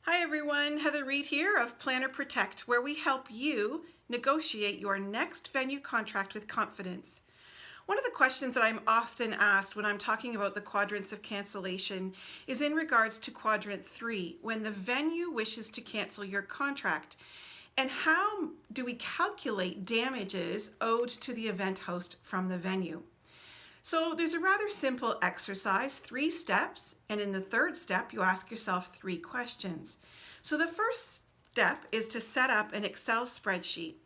Hi everyone, Heather Reid here of Planner Protect, where we help you negotiate your next venue contract with confidence. One of the questions that I'm often asked when I'm talking about the quadrants of cancellation is in regards to quadrant 3, when the venue wishes to cancel your contract. And how do we calculate damages owed to the event host from the venue? So there's a rather simple exercise, 3 steps, and in the third step you ask yourself 3 questions. So the first step is to set up an Excel spreadsheet.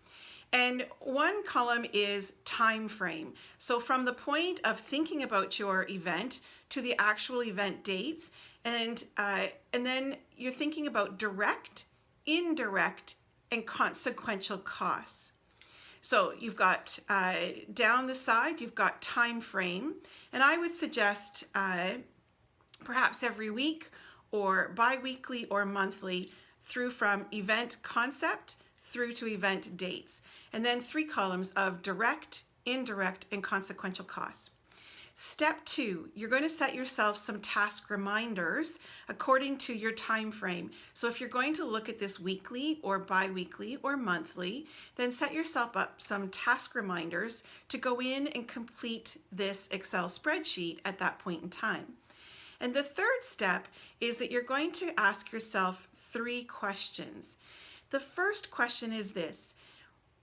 And one column is time frame. So from the point of thinking about your event to the actual event dates, and then you're thinking about direct, indirect, and consequential costs. So you've got down the side, you've got time frame, and I would suggest perhaps every week or bi-weekly or monthly through from event concept through to event dates, and then 3 columns of direct, indirect, and consequential costs. Step 2, you're going to set yourself some task reminders according to your time frame. So if you're going to look at this weekly or bi-weekly or monthly, then set yourself up some task reminders to go in and complete this Excel spreadsheet at that point in time. And the third step is that you're going to ask yourself 3 questions. The first question is this: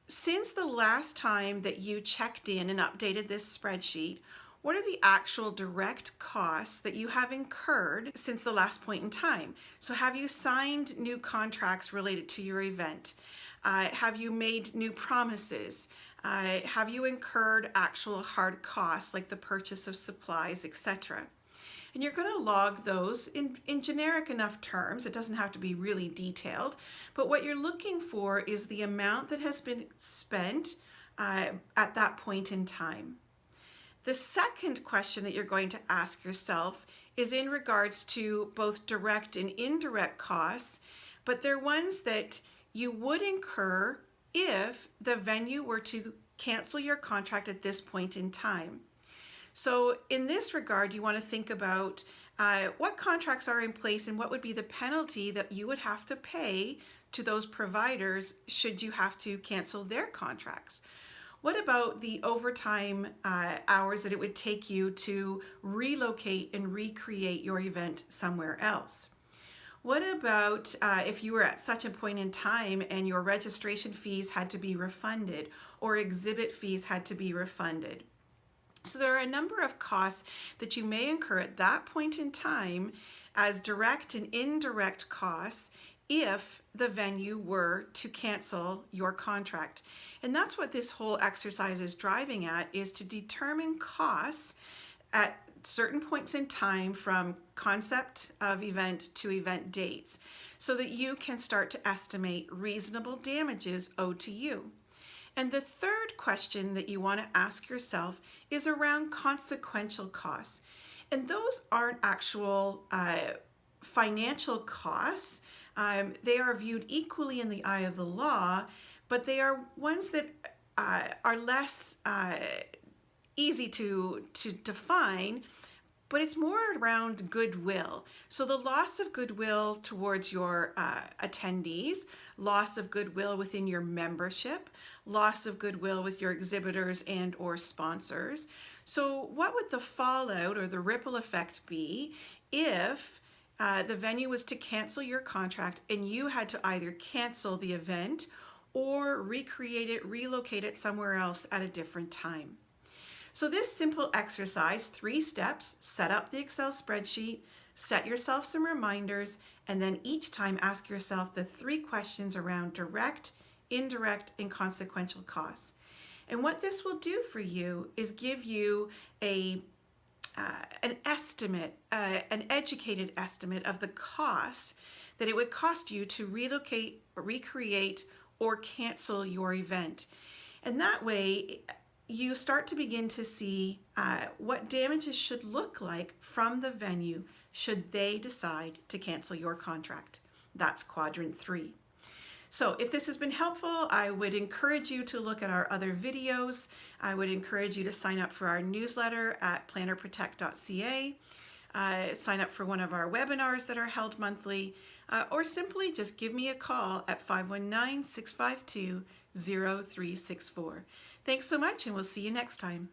since the last time that you checked in and updated this spreadsheet, what are the actual direct costs that you have incurred since the last point in time? So have you signed new contracts related to your event? Have you made new promises? Have you incurred actual hard costs like the purchase of supplies, etc.? And you're going to log those in generic enough terms. It doesn't have to be really detailed, but what you're looking for is the amount that has been spent at that point in time. The second question that you're going to ask yourself is in regards to both direct and indirect costs, but they're ones that you would incur if the venue were to cancel your contract at this point in time. So in this regard, you want to think about what contracts are in place and what would be the penalty that you would have to pay to those providers should you have to cancel their contracts. What about the overtime hours that it would take you to relocate and recreate your event somewhere else? What about if you were at such a point in time and your registration fees had to be refunded or exhibit fees had to be refunded? So there are a number of costs that you may incur at that point in time as direct and indirect costs if the venue were to cancel your contract. And that's what this whole exercise is driving at, is to determine costs at certain points in time from concept of event to event dates so that you can start to estimate reasonable damages owed to you. And the third question that you want to ask yourself is around consequential costs. And those aren't actual financial costs. They are viewed equally in the eye of the law, but they are ones that are less easy to define, but it's more around goodwill. So the loss of goodwill towards your attendees, loss of goodwill within your membership, loss of goodwill with your exhibitors and or sponsors. So what would the fallout or the ripple effect be if the venue was to cancel your contract and you had to either cancel the event or recreate it, relocate it somewhere else at a different time? So this simple exercise, 3 steps: set up the Excel spreadsheet, set yourself some reminders, and then each time ask yourself the 3 questions around direct, indirect, and consequential costs. And what this will do for you is give you an estimate, an educated estimate of the costs that it would cost you to relocate, recreate, or cancel your event. And that way, you start to begin to see what damages should look like from the venue should they decide to cancel your contract. That's quadrant 3. So if this has been helpful, I would encourage you to look at our other videos. I would encourage you to sign up for our newsletter at plannerprotect.ca. Sign up for one of our webinars that are held monthly, or simply just give me a call at 519-652-0364. Thanks so much, and we'll see you next time.